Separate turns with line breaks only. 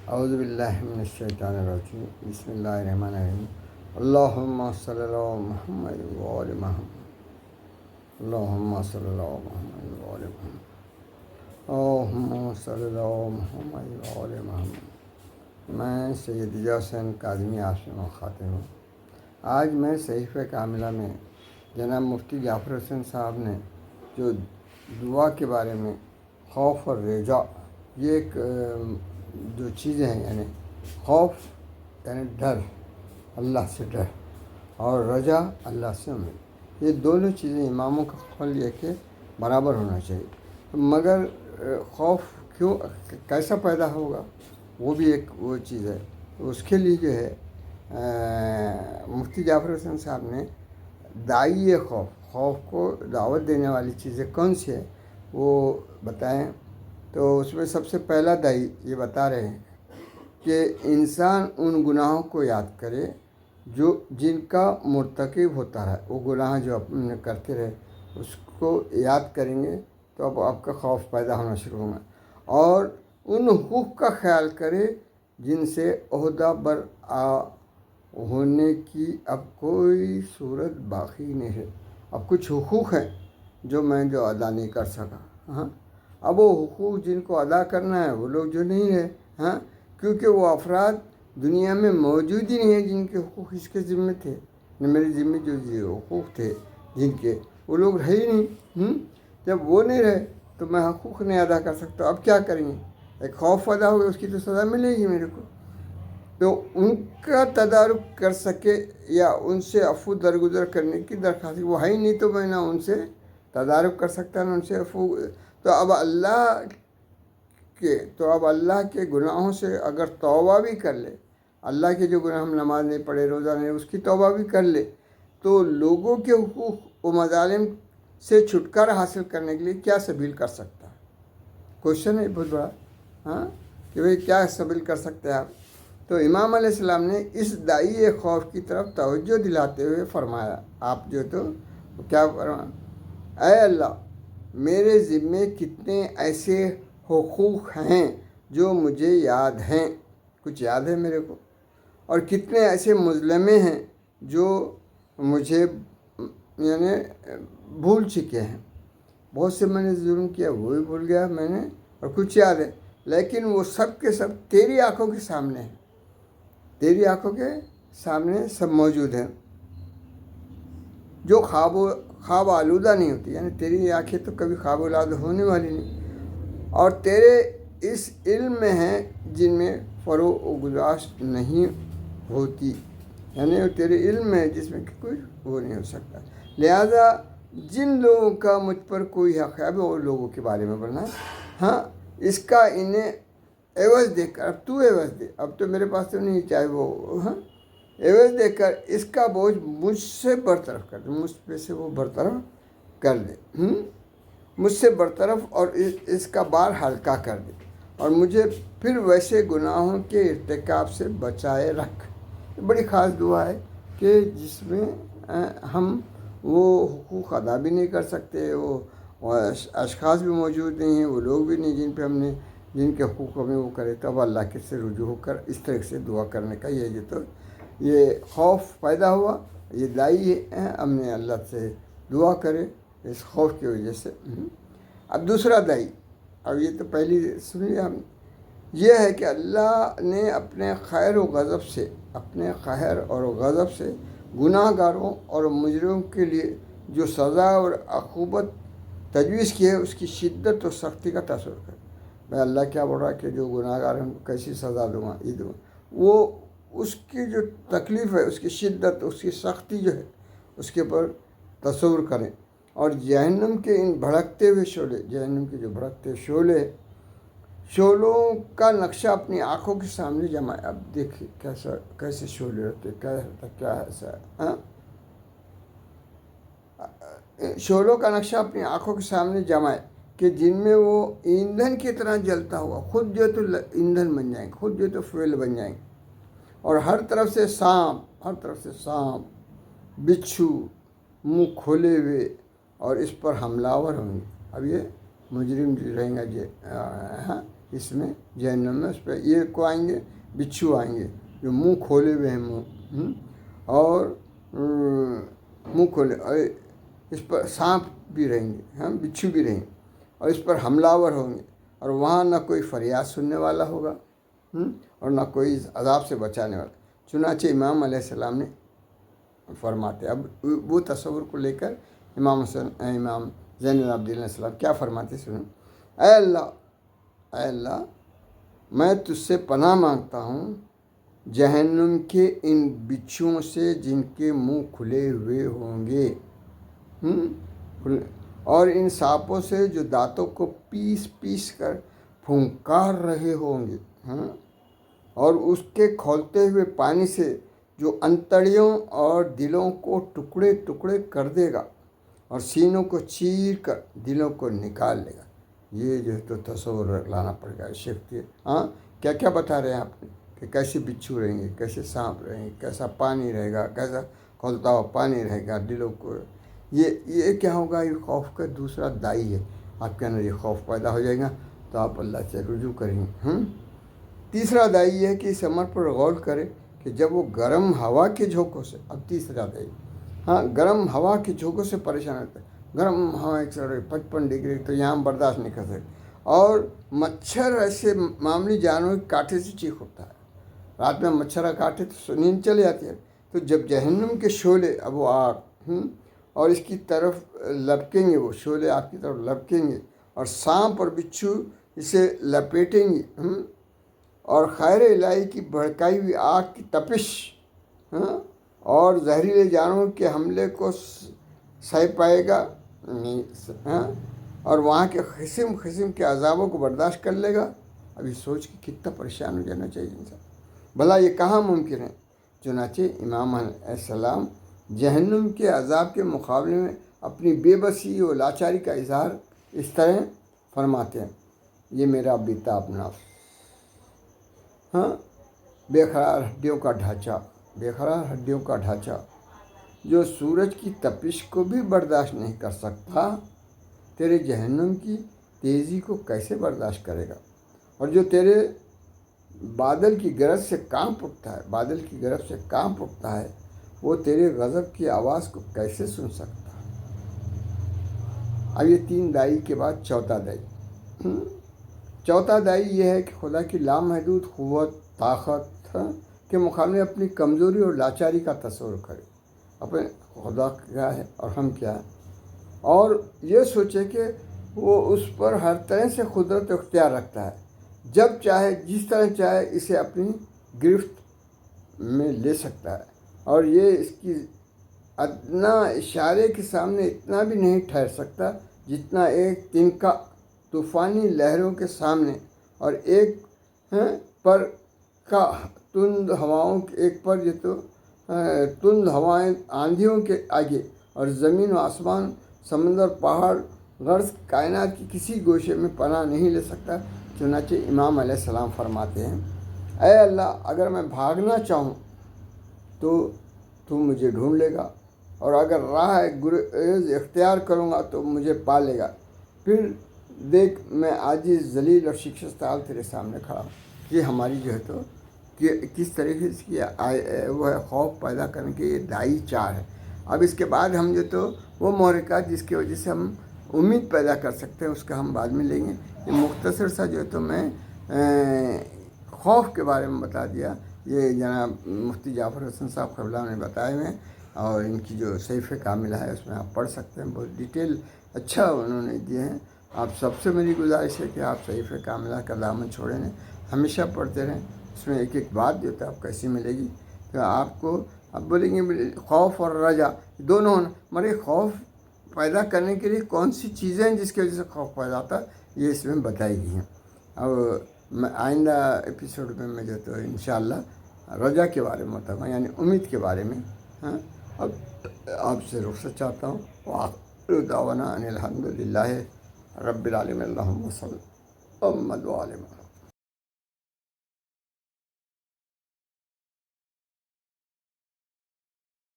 اعوذ باللہ من الشیطان الرجیم بسم اللہ الرحمن الرحیم اللہم صلی اللہ محمد وآل محمد اللہم صلی اللہ محمد وآل محمد اللہم صلی اللہ محمد وآل محمد۔ میں سید حسین کاظمی عاصم خاتم ہوں۔ آج میں صحیفہ کاملہ میں جناب مفتی جعفر حسین صاحب نے جو دعا کے بارے میں خوف اور رجا، یہ ایک جو چیزیں ہیں، یعنی خوف یعنی ڈر، اللہ سے ڈر، اور رجا اللہ سے امید، یہ دونوں چیزیں اماموں کا قول یہ کہ برابر ہونا چاہیے۔ مگر خوف کیسا پیدا ہوگا، وہ بھی ایک وہ چیز ہے۔ اس کے لیے جو ہے مفتی جعفر حسین صاحب نے داعی خوف کو دعوت دینے والی چیزیں کون سی ہے وہ بتائیں۔ تو اس میں سب سے پہلا داعی یہ بتا رہے ہیں کہ انسان ان گناہوں کو یاد کرے جن کا مرتکب ہوتا ہے، وہ گناہ جو اپنے کرتے رہے اس کو یاد کریں گے تو اب آپ کا خوف پیدا ہونا شروع ہوگا، اور ان حقوق کا خیال کرے جن سے عہدہ بر ہونے کی اب کوئی صورت باقی نہیں ہے۔ اب کچھ حقوق ہیں جو ادا نہیں کر سکا، اب وہ حقوق جن کو ادا کرنا ہے وہ لوگ جو نہیں رہے، کیونکہ وہ افراد دنیا میں موجود ہی نہیں ہیں جن کے حقوق اس کے ذمے تھے۔ میرے ذمے جو حقوق تھے جن کے، وہ لوگ رہے ہی نہیں۔ جب وہ نہیں رہے تو میں حقوق نہیں ادا کر سکتا، اب کیا کریں گے؟ ایک خوف ادا ہوگا، اس کی تو سزا ملے گی میرے کو، تو ان کا تدارک کر سکے یا ان سے عفو درگزر کرنے کی درخواست، وہ ہے ہی نہیں تو میں نہ ان سے تدارک کر سکتا نہ ان سے عفو۔ تو اب اللہ کے گناہوں سے اگر توبہ بھی کر لے، اللہ کے جو گناہ، ہم نماز نہیں پڑھے، روزہ نہیں، اس کی توبہ بھی کر لے، تو لوگوں کے حقوق و مظالم سے چھٹکارا حاصل کرنے کے لیے کیا سبیل کر سکتا ہے؟ کوشچن ہے بہت بڑا، کہ بھئی کیا سبیل کر سکتے ہیں آپ؟ تو امام علیہ السلام نے اس داعی خوف کی طرف توجہ دلاتے ہوئے فرمایا، آپ جو تو کیا فرمایا؟ اے اللہ، میرے ذمے کتنے ایسے حقوق ہیں جو مجھے یاد ہیں، کچھ یاد ہے میرے کو، اور کتنے ایسے مظلمے ہیں جو مجھے یعنی بھول چکے ہیں۔ بہت سے میں نے ظلم کیا، وہ بھی بھول گیا میں نے، اور کچھ یاد ہے، لیکن وہ سب کے سب تیری آنکھوں کے سامنے ہیں، تیری آنکھوں کے سامنے سب موجود ہیں، جو خواب آلودہ نہیں ہوتی، یعنی تیری آنکھیں تو کبھی خواب آلودہ ہونے والی نہیں، اور تیرے اس علم میں ہیں جن میں فروغ و گذاشت نہیں ہوتی، یعنی تیرے علم میں جس میں کوئی وہ نہیں ہو سکتا۔ لہذا جن لوگوں کا مجھ پر کوئی حق ہے، وہ لوگوں کے بارے میں بولنا ہے، اس کا انہیں عوض دے کر، اب تو عوض دے، اب تو میرے پاس تو نہیں، چاہے وہ عوض دے کر اس کا بوجھ مجھ سے برطرف کر دے، مجھ پہ سے وہ برطرف کر دے، مجھ سے برطرف، اور اس کا بار ہلکا کر دے، اور مجھے پھر ویسے گناہوں کے ارتکاب سے بچائے رکھ۔ بڑی خاص دعا ہے کہ جس میں ہم وہ حقوق ادا بھی نہیں کر سکتے، وہ اشخاص بھی موجود نہیں ہیں، وہ لوگ بھی نہیں جن پہ ہم نے جن کے حقوق ہمیں وہ کرے، تو اب اللہ کے سے رجوع ہو کر اس طرح سے دعا کرنے کا یہ خوف پیدا ہوا، یہ داعی ہے، ہم نے اللہ سے دعا کرے اس خوف کی وجہ سے۔ اب دوسرا داعی، اب یہ تو پہلی سن لیا ہم نے، یہ ہے کہ اللہ نے اپنے خیر و غضب سے، اپنے قہر اور غضب سے گناہ گاروں اور مجرموں کے لیے جو سزا اور عقوبت تجویز کی ہے، اس کی شدت و سختی کا تصور کر۔ میں اللہ کیا بول رہا کہ جو گناہ گار ہیں ان کو کیسی سزا دوں گا، یہ دوں گا، وہ اس کی جو تکلیف ہے، اس کی شدت، اس کی سختی جو ہے، اس کے اوپر تصور کریں، اور جہنم کے ان بھڑکتے ہوئے شعلے، جہنم کے جو بھڑکتے شعلوں کا نقشہ اپنی آنکھوں کے سامنے جمائے۔ اب دیکھیے کیسے شعلے ہوتے، کیا ایسا ہے، شعلوں کا نقشہ اپنی آنکھوں کے سامنے جمائے کہ جن میں وہ ایندھن کی طرح جلتا ہوا، خود جو تو ایندھن بن جائیں گے، خود جو تو فیول بن جائیں گے، اور ہر طرف سے سانپ، بچھو منہ کھولے ہوئے، اور اس پر حملہ آور ہوں گے۔ اب یہ مجرم جو رہیں گا اس میں جہنم میں اس پہ یہ کو آئیں گے، بچھو آئیں گے جو منہ کھولے ہوئے ہیں، منہ اور منہ کھولے، اور اس پر سانپ بھی رہیں گے، بچھو بھی رہیں گے، اور اس پر حملہ آور ہوں گے، اور وہاں نہ کوئی فریاد سننے والا ہوگا اور نہ کوئی عذاب سے بچانے والا۔ چنانچہ امام علیہ السلام نے فرماتے، اب وہ تصور کو لے کر امام زین العابدین علیہ السلام کیا فرماتے سنیں، اے اللہ میں تجھ سے پناہ مانگتا ہوں جہنم کے ان بچھوؤں سے جن کے منہ کھلے ہوئے ہوں گے، اور ان سانپوں سے جو دانتوں کو پیس پیس کر پھنکار رہے ہوں گے، اور اس کے کھولتے ہوئے پانی سے جو انتڑیوں اور دلوں کو ٹکڑے ٹکڑے کر دے گا اور سینوں کو چیر کر دلوں کو نکال لے گا۔ یہ جو ہے تو تصور لانا پڑے گا شیخ کے، کیا کیا بتا رہے ہیں آپ نے کہ کیسے بچھو رہیں گے، کیسے سانپ رہیں گے، کیسا پانی رہے گا، کیسا کھولتا ہوا پانی رہے گا دلوں کو۔ یہ کیا ہوگا، یہ خوف کا دوسرا دائی ہے، آپ کے اندر یہ خوف پیدا ہو جائے گا تو آپ اللہ سے رجوع کریں گے۔ تیسرا دائی یہ ہے کہ اس امر پر غور کرے کہ جب وہ گرم ہوا کے جھونکوں سے، اب تیسرا دائی، گرم ہوا کے جھونکوں سے پریشان ہوتا ہے، گرم ہوا 155 ڈگری تو یہاں برداشت نہیں کر سکتے، اور مچھر ایسے معمولی جانور کے کاٹے سے چیخ اٹھتا ہے، رات میں مچھر کاٹے تو نیند چلی جاتی ہے، تو جب جہنم کے شعلے، اب وہ آگ اور اس کی طرف لپکیں گے، وہ شعلے آپ کی طرف لپکیں گے، اور سانپ اور بچھو اسے لپیٹیں گے، اور خیر الہی کی بھڑکائی ہوئی آگ کی تپش اور زہریلے جانوروں کے حملے کو سہ پائے گا، اور وہاں کے قسم قسم کے عذابوں کو برداشت کر لے گا۔ ابھی سوچ کے کتنا پریشان ہو جانا چاہیے انسان، بھلا یہ کہاں ممکن ہے؟ چنانچہ امام علیہ السلام جہنم کے عذاب کے مقابلے میں اپنی بے بسی و لاچاری کا اظہار اس طرح فرماتے ہیں، یہ میرا بیتاب نفس، بے قرار ہڈیوں کا ڈھانچہ جو سورج کی تپش کو بھی برداشت نہیں کر سکتا، تیرے جہنم کی تیزی کو کیسے برداشت کرے گا؟ اور جو تیرے بادل کی گرج سے کانپ اٹھتا ہے، وہ تیرے غضب کی آواز کو کیسے سن سکتا ہے؟ اب یہ 3 دائی کے بعد چوتھا دائی یہ ہے کہ خدا کی لامحدود قوت طاقت کے مقابلے اپنی کمزوری اور لاچاری کا تصور کرے، اپنے خدا کیا ہے اور ہم کیا ہیں، اور یہ سوچے کہ وہ اس پر ہر طرح سے قدرت اختیار رکھتا ہے، جب چاہے جس طرح چاہے اسے اپنی گرفت میں لے سکتا ہے، اور یہ اس کی ادنا اشارے کے سامنے اتنا بھی نہیں ٹھہر سکتا جتنا ایک تنکا طوفانی لہروں کے سامنے، اور ایک پر کا تند ہواؤں تند ہوائیں آندھیوں کے آگے، اور زمین و آسمان، سمندر، پہاڑ، غرض کائنات کی کسی گوشے میں پناہ نہیں لے سکتا۔ چنانچہ امام علیہ السلام فرماتے ہیں، اے اللہ اگر میں بھاگنا چاہوں تو مجھے ڈھونڈ لے گا، اور اگر راہ گریز اختیار کروں گا تو مجھے پا لے گا، پھر دیکھ میں عاجز ذلیل اور شکست حال تیرے سامنے کھڑا ہوں۔ یہ ہماری جو ہے تو کہ کس طریقے سے وہ ہے خوف پیدا کرنے کے یہ دائی 4 ہے۔ اب اس کے بعد ہم جو تو وہ محرکات جس کی وجہ سے ہم امید پیدا کر سکتے ہیں، اس کا ہم بعد میں لیں گے۔ یہ مختصر سا جو تو میں خوف کے بارے میں بتا دیا، یہ جناب مفتی جعفر حسن صاحب قبلہ نے بتائے ہوئے ہیں، اور ان کی جو صحیفہ کاملہ ہے اس میں آپ پڑھ سکتے ہیں، بہت ڈیٹیل اچھا انہوں نے دیے ہیں۔ آپ سب سے میری گزارش ہے کہ آپ صحیفہ کاملہ کا دامن چھوڑیں نہیں، ہمیشہ پڑھتے رہیں، اس میں ایک ایک بات جو ہے آپ کیسی ملے گی، تو آپ کو اب بولیں گے خوف اور رجا دونوں ہونا، مگر خوف پیدا کرنے کے لیے کون سی چیزیں ہیں جس کی وجہ سے خوف پیدا ہوتا ہے، یہ اس میں بتائی گئی ہیں۔ اب میں آئندہ ایپیسوڈ میں جو تو انشاءاللہ رجا کے بارے میں بتاؤں گا، یعنی امید کے بارے میں۔ اب آپ سے رخصت چاہتا ہوں، وآخر دعوانا ان الحمد للہ رب العالمین، اللہم صلی محمد و آل محمد۔